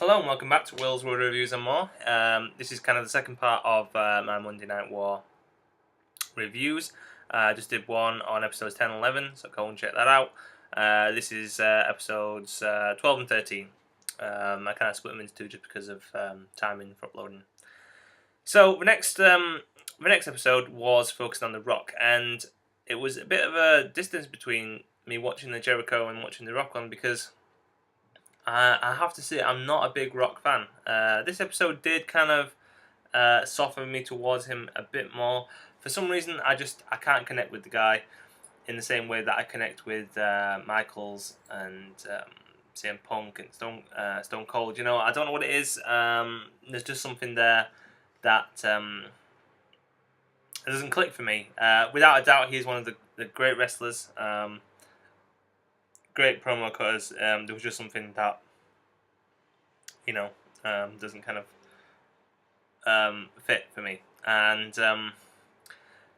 Hello and welcome back to Will's World Reviews and More. This is kind of the second part of my Monday Night War reviews. I just did one on episodes 10 and 11, so go and check that out. This is episodes 12 and 13. I kind of split them into two just because of timing for uploading. So the next episode was focused on The Rock, and it was a bit of a distance between me watching the Jericho and watching the Rock one because I have to say I'm not a big Rock fan. This episode did kind of soften me towards him a bit more. For some reason, I can't connect with the guy in the same way that I connect with Michaels and CM Punk and Stone Cold. You know, I don't know what it is. There's just something there that it doesn't click for me. Without a doubt, he's one of the great wrestlers. Great promo cutters. There was just something that, doesn't kind of fit for me. And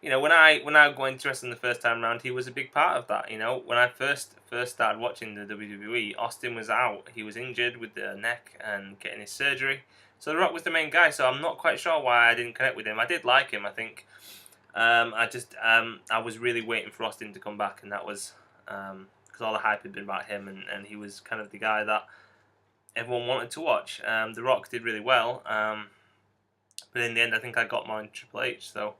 when I got into wrestling the first time around, he was a big part of that. You know, when I first started watching the WWE, Austin was out. He was injured with the neck and getting his surgery. So The Rock was the main guy. So I'm not quite sure why I didn't connect with him. I did like him. I think I was really waiting for Austin to come back, and that was because all the hype had been about him, and he was kind of the guy that everyone wanted to watch. The Rock did really well, but in the end, I think I got more in Triple H. So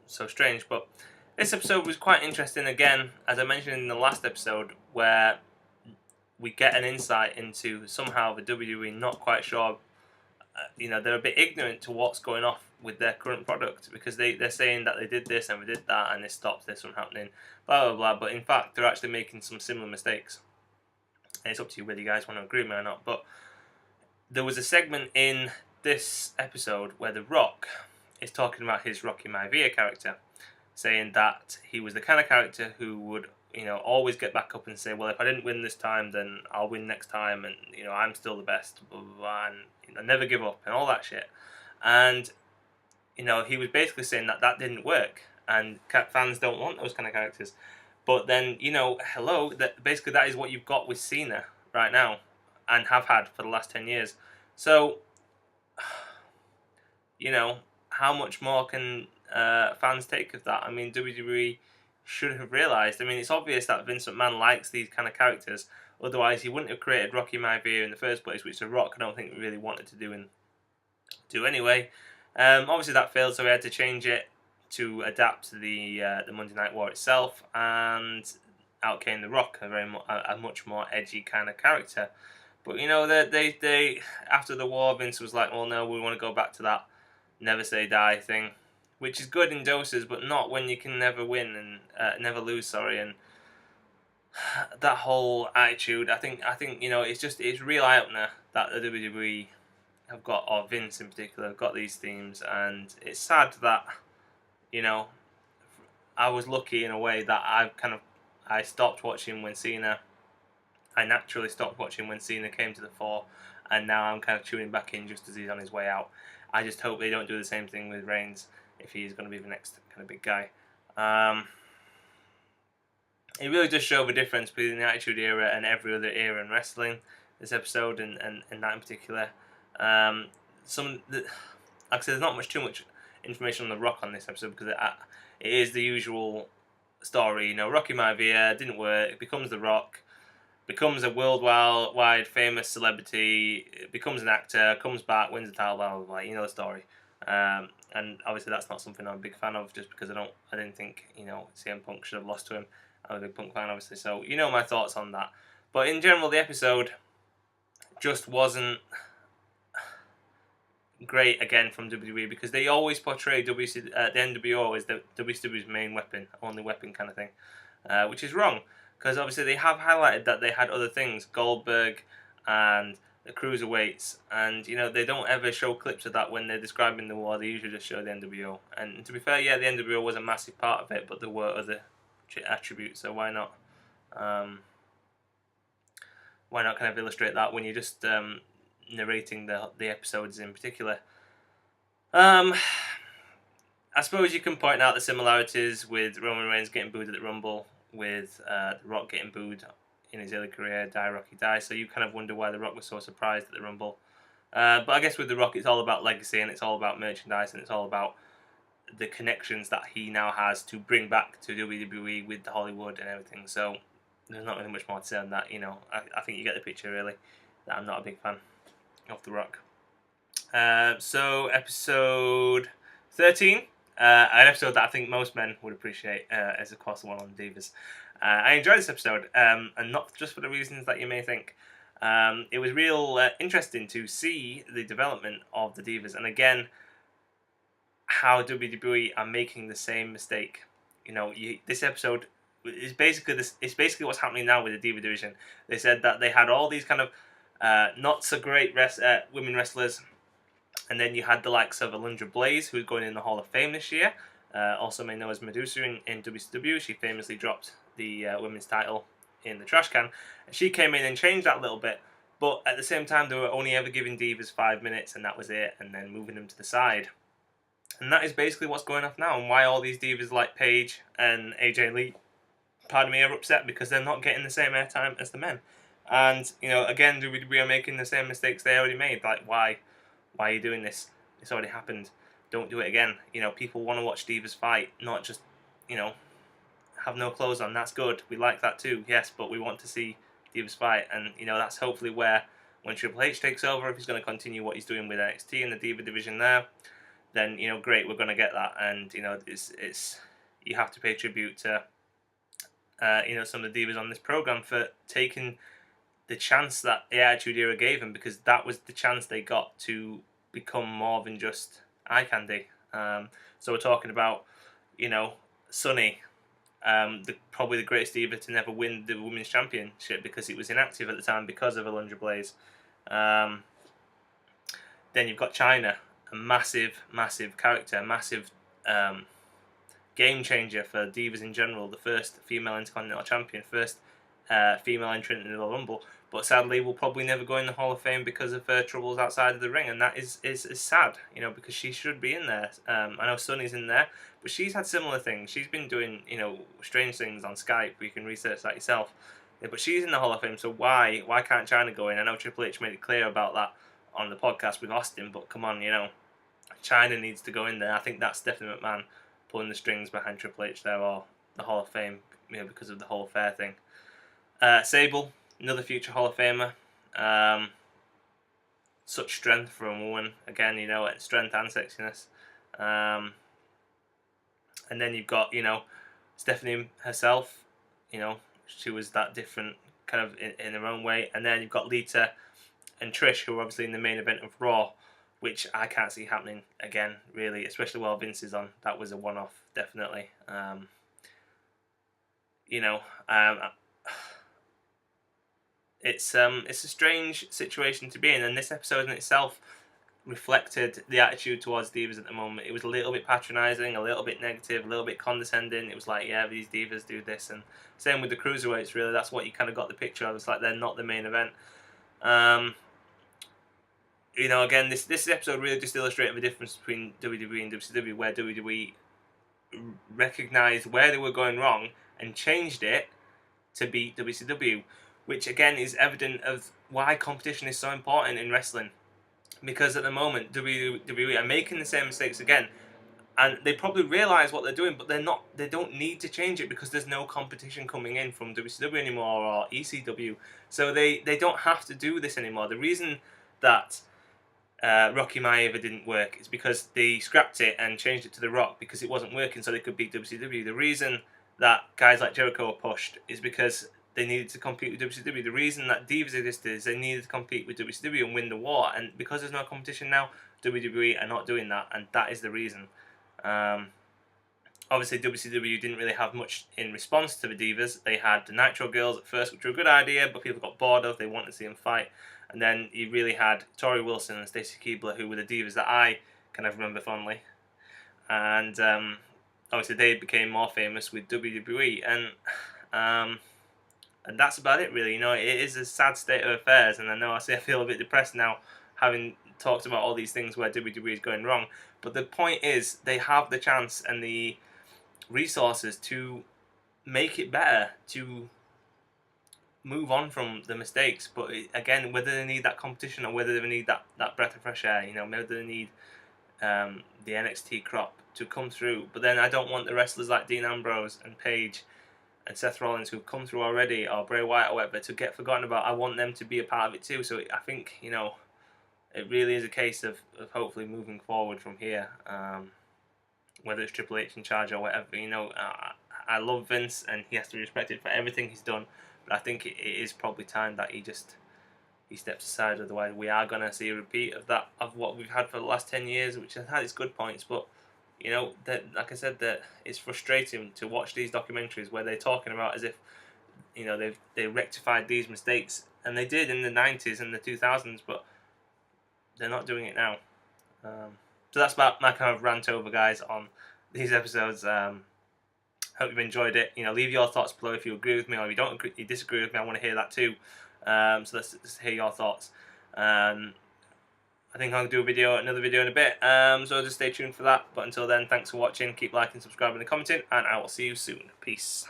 strange. But this episode was quite interesting. Again, as I mentioned in the last episode, where we get an insight into somehow the WWE not quite sure. They're a bit ignorant to what's going off with their current product because they're saying that they did this and we did that and this stopped this from happening, blah blah blah. But in fact, they're actually making some similar mistakes. And it's up to you whether you guys want to agree with me or not. But there was a segment in this episode where The Rock is talking about his Rocky Maivia character, saying that he was the kind of character who would, always get back up and say, well, if I didn't win this time, then I'll win next time, and I'm still the best, blah blah blah, and never give up and all that shit. And he was basically saying that didn't work, and fans don't want those kind of characters. But then, hello, basically that is what you've got with Cena right now, and have had for the last 10 years. So, how much more can fans take of that? I mean, WWE should have realised. I mean, it's obvious that Vince McMahon likes these kind of characters. Otherwise, he wouldn't have created Rocky Maivia in the first place, which The Rock I don't think really wanted to do anyway. Obviously, that failed, so we had to change it to adapt to the Monday Night War itself, and out came The Rock, a much more edgy kind of character. But they after the war, Vince was like, well, no, we want to go back to that never say die thing, which is good in doses, but not when you can never win and never lose. Sorry, and that whole attitude, I think it's a real eye opener that the WWE have got, or Vince in particular, have got these themes, and it's sad that I was lucky in a way that I stopped watching when Cena. I naturally stopped watching when Cena came to the fore, and now I'm kind of tuning back in just as he's on his way out. I just hope they don't do the same thing with Reigns if he's going to be the next kind of big guy. It really does show the difference between the Attitude Era and every other era in wrestling. This episode and that in particular. Like I said, there's not too much information on The Rock on this episode because it is the usual story. Rocky Maivia didn't work, becomes The Rock, becomes a worldwide famous celebrity, becomes an actor, comes back, wins the title, blah blah blah. You know the story. And obviously that's not something I'm a big fan of, just because I didn't think CM Punk should have lost to him. I'm a big Punk fan, obviously, so my thoughts on that. But in general, the episode just wasn't great again from WWE because they always portray the NWO as the WCW's main weapon, only weapon kind of thing, which is wrong because obviously they have highlighted that they had other things, Goldberg and the Cruiserweights, and they don't ever show clips of that when they're describing the war. They usually just show the NWO, and to be fair, yeah, the NWO was a massive part of it, but there were other attributes, so why not kind of illustrate that when you're just narrating the episodes in particular. I suppose you can point out the similarities with Roman Reigns getting booed at the Rumble, with The Rock getting booed in his early career, Die Rocky Die. So you kind of wonder why The Rock was so surprised at the Rumble. But I guess with The Rock, it's all about legacy and it's all about merchandise and it's all about the connections that he now has to bring back to WWE with Hollywood and everything. So there's not really much more to say on that. I think you get the picture really. That I'm not a big fan of The Rock. So episode 13, an episode that I think most men would appreciate, is of course the one on Divas. I enjoyed this episode, and not just for the reasons that you may think. It was real interesting to see the development of the Divas, and again, how WWE are making the same mistake. This episode is basically this. It's basically what's happening now with the Diva division. They said that they had all these kind of not so great women wrestlers. And then you had the likes of Alundra Blaze, who's going in the Hall of Fame this year, also may know as Medusa in WCW. She famously dropped the women's title in the trash can. And she came in and changed that a little bit, but at the same time, they were only ever giving Divas 5 minutes, and that was it, and then moving them to the side. And that is basically what's going off now, and why all these Divas like Paige and AJ Lee, are upset, because they're not getting the same airtime as the men. And, again, WWE are making the same mistakes they already made. Like, why? Why are you doing this? It's already happened. Don't do it again. People want to watch Divas fight, not just, have no clothes on. That's good. We like that too, yes, but we want to see Divas fight. And, that's hopefully where, when Triple H takes over, if he's going to continue what he's doing with NXT and the Diva division there, then, great, we're going to get that. And, it's you have to pay tribute to, some of the Divas on this program for taking the chance that the Attitude Era gave them, because that was the chance they got to become more than just eye candy. So we're talking about, Sunny, probably the greatest diva to never win the Women's Championship, because it was inactive at the time because of Alundra Blaze. Then you've got Chyna, a massive, massive character, massive game changer for divas in general, the first female Intercontinental Champion, first female entrant in the Rumble, but sadly will probably never go in the Hall of Fame because of her troubles outside of the ring, and that is sad, because she should be in there. I know Sunny's in there, but she's had similar things. She's been doing, strange things on Skype. You can research that yourself. Yeah, but she's in the Hall of Fame, so why can't Chyna go in? I know Triple H made it clear about that on the podcast with Austin, but come on, Chyna needs to go in there. I think that's Stephanie McMahon pulling the strings behind Triple H there, or the Hall of Fame, because of the whole affair thing. Sable, another future Hall of Famer. Such strength for a woman. Again, strength and sexiness. And then you've got, Stephanie herself. She was that different kind of in her own way. And then you've got Lita and Trish, who are obviously in the main event of Raw, which I can't see happening again, really, especially while Vince is on. That was a one-off, definitely. It's a strange situation to be in, and this episode in itself reflected the attitude towards divas at the moment. It was a little bit patronising, a little bit negative, a little bit condescending. It was like, yeah, these divas do this, and same with the cruiserweights. Really, that's what you kind of got the picture of. It's like they're not the main event. Again, this episode really just illustrated the difference between WWE and WCW, where WWE recognised where they were going wrong and changed it to beat WCW, which again is evident of why competition is so important in wrestling. Because at the moment, WWE are making the same mistakes again, and they probably realise what they're doing, but they don't need to change it because there's no competition coming in from WCW anymore or ECW, so they don't have to do this anymore. The reason that Rocky Maivia didn't work is because they scrapped it and changed it to The Rock because it wasn't working, so they could beat WCW. The reason that guys like Jericho were pushed is because they needed to compete with WCW. The reason that Divas existed is they needed to compete with WCW and win the war. And because there's no competition now, WWE are not doing that, and that is the reason. Obviously, WCW didn't really have much in response to the Divas. They had the Nitro Girls at first, which were a good idea, but people got bored of. They wanted to see them fight. And then you really had Tori Wilson and Stacy Keibler, who were the Divas that I kind of remember fondly. And obviously, they became more famous with WWE. And that's about it, really. It is a sad state of affairs, and I feel a bit depressed now, having talked about all these things where WWE is going wrong. But the point is, they have the chance and the resources to make it better, to move on from the mistakes. But again, whether they need that competition or whether they need that breath of fresh air, whether they need the NXT crop to come through. But then I don't want the wrestlers like Dean Ambrose and Paige and Seth Rollins who've come through already, or Bray Wyatt or whatever, to get forgotten about. I want them to be a part of it too. So I think, it really is a case of hopefully moving forward from here. Whether it's Triple H in charge or whatever, I love Vince and he has to be respected for everything he's done. But I think it is probably time that he steps aside. Otherwise, we are gonna see a repeat of what we've had for the last 10 years, which has had its good points. But that, like I said, that it's frustrating to watch these documentaries where they're talking about as if they rectified these mistakes, and they did in the 90s and the 2000s, but they're not doing it now. So that's about my kind of rant over, guys, on these episodes. Hope you've enjoyed it. Leave your thoughts below if you agree with me, or if you disagree with me. I want to hear that too. So let's hear your thoughts. I think I'll do another video in a bit. So just stay tuned for that. But until then, thanks for watching. Keep liking, subscribing, and commenting, and I will see you soon. Peace.